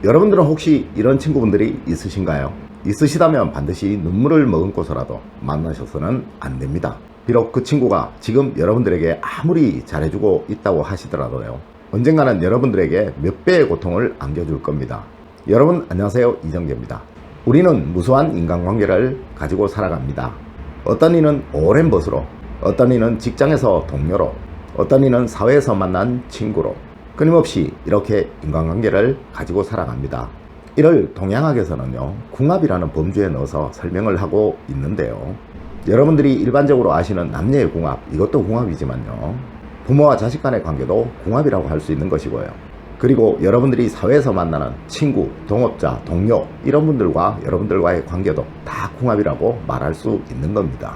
여러분들은 혹시 이런 친구분들이 있으신가요? 있으시다면 반드시 눈물을 머금고서라도 만나셔서는 안 됩니다. 비록 그 친구가 지금 여러분들에게 아무리 잘해주고 있다고 하시더라도요, 언젠가는 여러분들에게 몇 배의 고통을 안겨줄 겁니다. 여러분 안녕하세요, 이정재입니다. 우리는 무수한 인간관계를 가지고 살아갑니다. 어떤 이는 오랜 벗으로, 어떤 이는 직장에서 동료로, 어떤 이는 사회에서 만난 친구로 끊임없이 이렇게 인간관계를 가지고 살아갑니다. 이를 동양학에서는요, 궁합이라는 범주에 넣어서 설명을 하고 있는데요, 여러분들이 일반적으로 아시는 남녀의 궁합, 이것도 궁합이지만요, 부모와 자식 간의 관계도 궁합이라고 할 수 있는 것이고요, 그리고 여러분들이 사회에서 만나는 친구, 동업자, 동료, 이런 분들과 여러분들과의 관계도 다 궁합이라고 말할 수 있는 겁니다.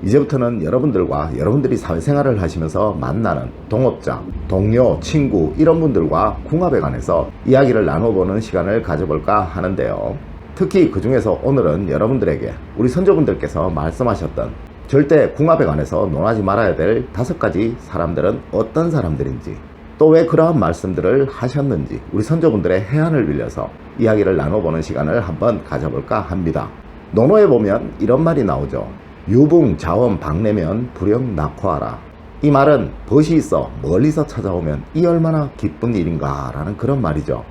이제부터는 여러분들이 사회생활을 하시면서 만나는 동업자, 동료, 친구, 이런 분들과 궁합에 관해서 이야기를 나눠보는 시간을 가져볼까 하는데요, 특히 그 중에서 오늘은 여러분들에게 우리 선조분들께서 말씀하셨던 절대 궁합에 관해서 논하지 말아야 될 5가지 사람들은 어떤 사람들인지, 또 왜 그러한 말씀들을 하셨는지 우리 선조분들의 해안을 빌려서 이야기를 나눠보는 시간을 한번 가져볼까 합니다. 논어에 보면 이런 말이 나오죠. 유붕자원 박내면 불영 낙화하라. 이 말은 벗이 있어 멀리서 찾아오면 이 얼마나 기쁜 일인가 라는 그런 말이죠.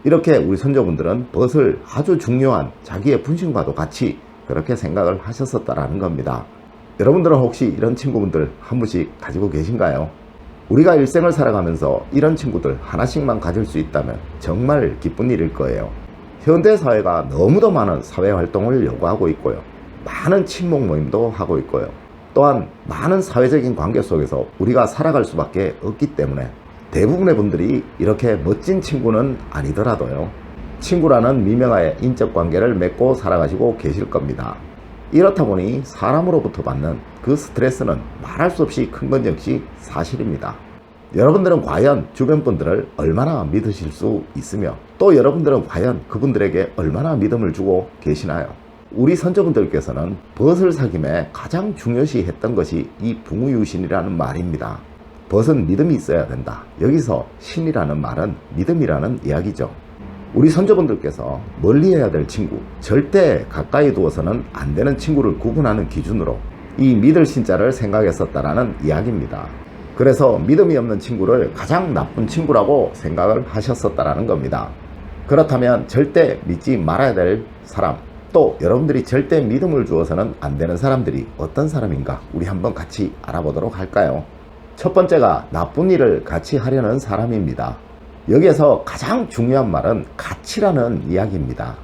이렇게 우리 선조분들은 벗을 아주 중요한 자기의 분신과도 같이 그렇게 생각을 하셨었다라는 겁니다. 여러분들은 혹시 이런 친구분들 한 분씩 가지고 계신가요? 우리가 일생을 살아가면서 이런 친구들 하나씩만 가질 수 있다면 정말 기쁜 일일 거예요. 현대사회가 너무도 많은 사회활동을 요구하고 있고요, 많은 친목 모임도 하고 있고요, 또한 많은 사회적인 관계 속에서 우리가 살아갈 수밖에 없기 때문에 대부분의 분들이 이렇게 멋진 친구는 아니더라도요, 친구라는 미명하에 인적 관계를 맺고 살아가시고 계실 겁니다. 이렇다 보니 사람으로부터 받는 그 스트레스는 말할 수 없이 큰 건 역시 사실입니다. 여러분들은 과연 주변 분들을 얼마나 믿으실 수 있으며, 또 여러분들은 과연 그분들에게 얼마나 믿음을 주고 계시나요? 우리 선조분들께서는 벗을 사귐에 가장 중요시 했던 것이 이 붕우유신이라는 말입니다. 벗은 믿음이 있어야 된다. 여기서 신이라는 말은 믿음이라는 이야기죠. 우리 선조분들께서 멀리해야 될 친구, 절대 가까이 두어서는 안 되는 친구를 구분하는 기준으로 이 믿을 신자를 생각했었다라는 이야기입니다. 그래서 믿음이 없는 친구를 가장 나쁜 친구라고 생각을 하셨었다라는 겁니다. 그렇다면 절대 믿지 말아야 될 사람, 또 여러분들이 절대 믿음을 주어서는 안 되는 사람들이 어떤 사람인가 우리 한번 같이 알아보도록 할까요? 첫 번째가 나쁜 일을 같이 하려는 사람입니다. 여기에서 가장 중요한 말은 가치라는 이야기입니다.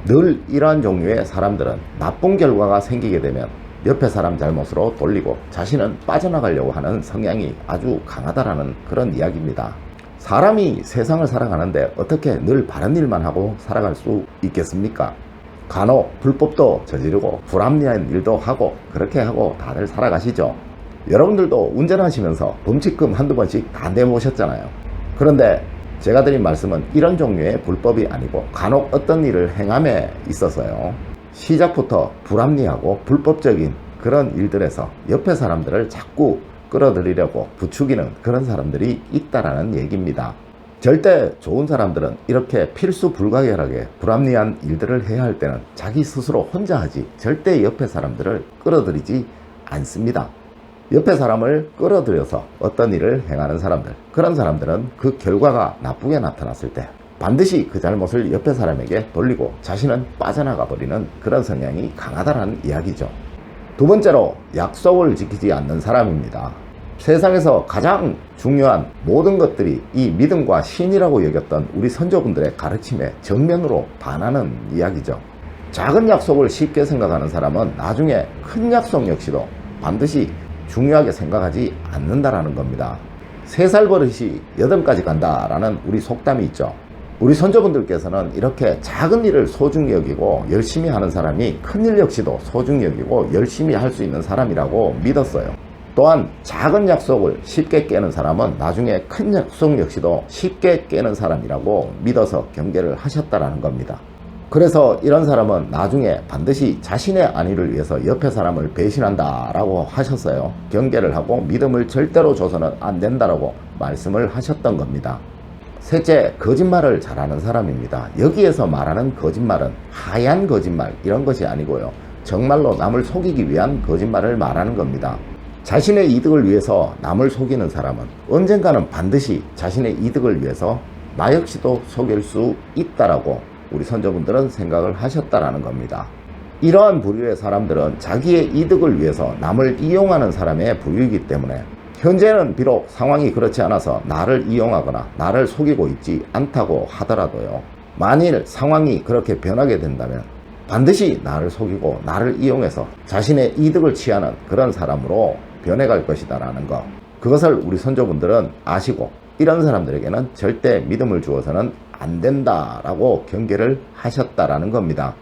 늘 이러한 종류의 사람들은 나쁜 결과가 생기게 되면 옆에 사람 잘못으로 돌리고 자신은 빠져나가려고 하는 성향이 아주 강하다라는 그런 이야기입니다. 사람이 세상을 살아가는데 어떻게 늘 바른 일만 하고 살아갈 수 있겠습니까? 간혹 불법도 저지르고 불합리한 일도 하고 그렇게 하고 다들 살아가시죠. 여러분들도 운전하시면서 범칙금 한두 번씩 다 내보셨잖아요. 그런데 제가 드린 말씀은 이런 종류의 불법이 아니고 간혹 어떤 일을 행함에 있어서요, 시작부터 불합리하고 불법적인 그런 일들에서 옆에 사람들을 자꾸 끌어들이려고 부추기는 그런 사람들이 있다라는 얘기입니다. 절대 좋은 사람들은 이렇게 필수 불가결하게 불합리한 일들을 해야 할 때는 자기 스스로 혼자 하지 절대 옆에 사람들을 끌어들이지 않습니다. 옆에 사람을 끌어들여서 어떤 일을 행하는 사람들, 그런 사람들은 그 결과가 나쁘게 나타났을 때 반드시 그 잘못을 옆에 사람에게 돌리고 자신은 빠져나가 버리는 그런 성향이 강하다는 이야기죠. 두 번째로 약속을 지키지 않는 사람입니다. 세상에서 가장 중요한 모든 것들이 이 믿음과 신이라고 여겼던 우리 선조분들의 가르침에 정면으로 반하는 이야기죠. 작은 약속을 쉽게 생각하는 사람은 나중에 큰 약속 역시도 반드시 중요하게 생각하지 않는다라는 겁니다. 3살 버릇이 8까지 간다라는 우리 속담이 있죠. 우리 선조분들께서는 이렇게 작은 일을 소중히 여기고 열심히 하는 사람이 큰 일 역시도 소중히 여기고 열심히 할 수 있는 사람이라고 믿었어요. 또한 작은 약속을 쉽게 깨는 사람은 나중에 큰 약속 역시도 쉽게 깨는 사람이라고 믿어서 경계를 하셨다라는 겁니다. 그래서 이런 사람은 나중에 반드시 자신의 안위를 위해서 옆에 사람을 배신한다 라고 하셨어요. 경계를 하고 믿음을 절대로 줘서는 안 된다라고 말씀을 하셨던 겁니다. 셋째, 거짓말을 잘하는 사람입니다. 여기에서 말하는 거짓말은 하얀 거짓말 이런 것이 아니고요. 정말로 남을 속이기 위한 거짓말을 말하는 겁니다. 자신의 이득을 위해서 남을 속이는 사람은 언젠가는 반드시 자신의 이득을 위해서 나 역시도 속일 수 있다라고 우리 선조분들은 생각을 하셨다라는 겁니다. 이러한 부류의 사람들은 자기의 이득을 위해서 남을 이용하는 사람의 부류이기 때문에 현재는 비록 상황이 그렇지 않아서 나를 이용하거나 나를 속이고 있지 않다고 하더라도요. 만일 상황이 그렇게 변하게 된다면 반드시 나를 속이고 나를 이용해서 자신의 이득을 취하는 그런 사람으로 변해갈 것이다 라는 것. 그것을 우리 선조분들은 아시고 이런 사람들에게는 절대 믿음을 주어서는 안 된다라고 경계를 하셨다라는 겁니다.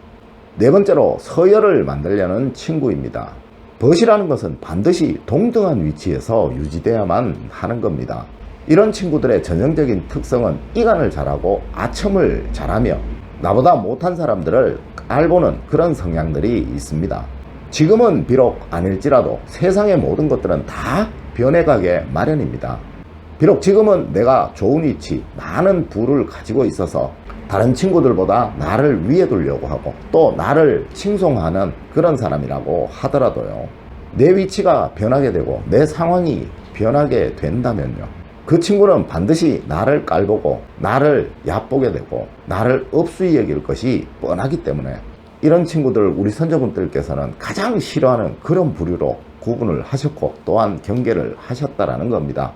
네 번째로 서열을 만들려는 친구입니다. 벗이라는 것은 반드시 동등한 위치에서 유지돼야만 하는 겁니다. 이런 친구들의 전형적인 특성은 이간을 잘하고 아첨을 잘하며 나보다 못한 사람들을 깔보는 그런 성향들이 있습니다. 지금은 비록 아닐지라도 세상의 모든 것들은 다 변해가게 마련입니다. 비록 지금은 내가 좋은 위치, 많은 부를 가지고 있어서 다른 친구들보다 나를 위에 두려고 하고 또 나를 칭송하는 그런 사람이라고 하더라도요. 내 위치가 변하게 되고 내 상황이 변하게 된다면요. 그 친구는 반드시 나를 깔보고 나를 얕보게 되고 나를 업수히 여길 것이 뻔하기 때문에 이런 친구들 우리 선조분들께서는 가장 싫어하는 그런 부류로 구분을 하셨고 또한 경계를 하셨다라는 겁니다.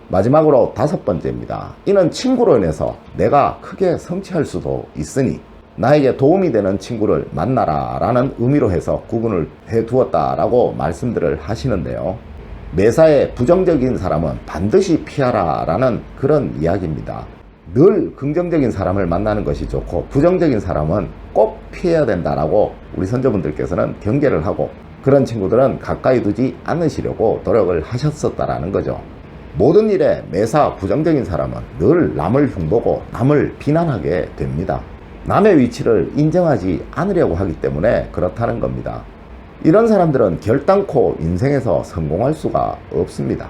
마지막으로 다섯 번째입니다. 이는 친구로 인해서 내가 크게 성취할 수도 있으니 나에게 도움이 되는 친구를 만나라 라는 의미로 해서 구분을 해 두었다라고 말씀들을 하시는데요. 매사에 부정적인 사람은 반드시 피하라 라는 그런 이야기입니다. 늘 긍정적인 사람을 만나는 것이 좋고 부정적인 사람은 꼭 피해야 된다라고 우리 선조분들께서는 경계를 하고 그런 친구들은 가까이 두지 않으시려고 노력을 하셨었다라는 거죠. 모든 일에 매사 부정적인 사람은 늘 남을 흉보고 남을 비난하게 됩니다. 남의 위치를 인정하지 않으려고 하기 때문에 그렇다는 겁니다. 이런 사람들은 결단코 인생에서 성공할 수가 없습니다.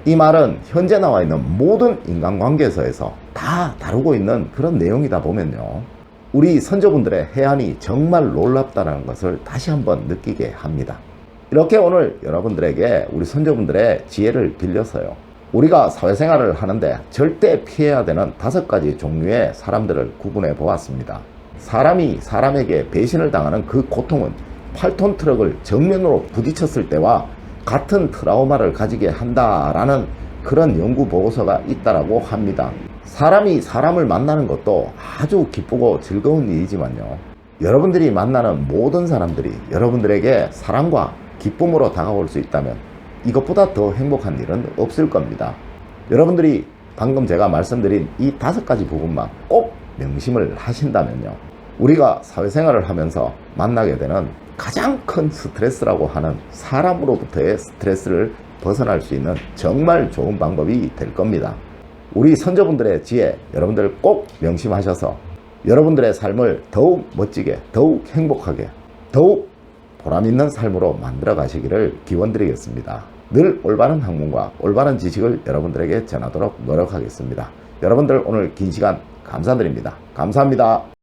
이 말은 현재 나와 있는 모든 인간관계에서 다 다루고 있는 그런 내용이다 보면요. 우리 선조분들의 해안이 정말 놀랍다는 것을 다시 한번 느끼게 합니다. 이렇게 오늘 여러분들에게 우리 선조분들의 지혜를 빌려서요. 우리가 사회생활을 하는데 절대 피해야 되는 5가지 종류의 사람들을 구분해 보았습니다. 사람이 사람에게 배신을 당하는 그 고통은 8톤 트럭을 정면으로 부딪혔을 때와 같은 트라우마를 가지게 한다라는 그런 연구 보고서가 있다라고 합니다. 사람이 사람을 만나는 것도 아주 기쁘고 즐거운 일이지만요. 여러분들이 만나는 모든 사람들이 여러분들에게 사랑과 기쁨으로 다가올 수 있다면 이것보다 더 행복한 일은 없을 겁니다. 여러분들이 방금 제가 말씀드린 이 5가지 부분만 꼭 명심을 하신다면요. 우리가 사회생활을 하면서 만나게 되는 가장 큰 스트레스라고 하는 사람으로부터의 스트레스를 벗어날 수 있는 정말 좋은 방법이 될 겁니다. 우리 선조분들의 지혜 여러분들 꼭 명심하셔서 여러분들의 삶을 더욱 멋지게, 더욱 행복하게, 더욱 보람있는 삶으로 만들어 가시기를 기원드리겠습니다. 늘 올바른 학문과 올바른 지식을 여러분들에게 전하도록 노력하겠습니다. 여러분들 오늘 긴 시간 감사드립니다. 감사합니다.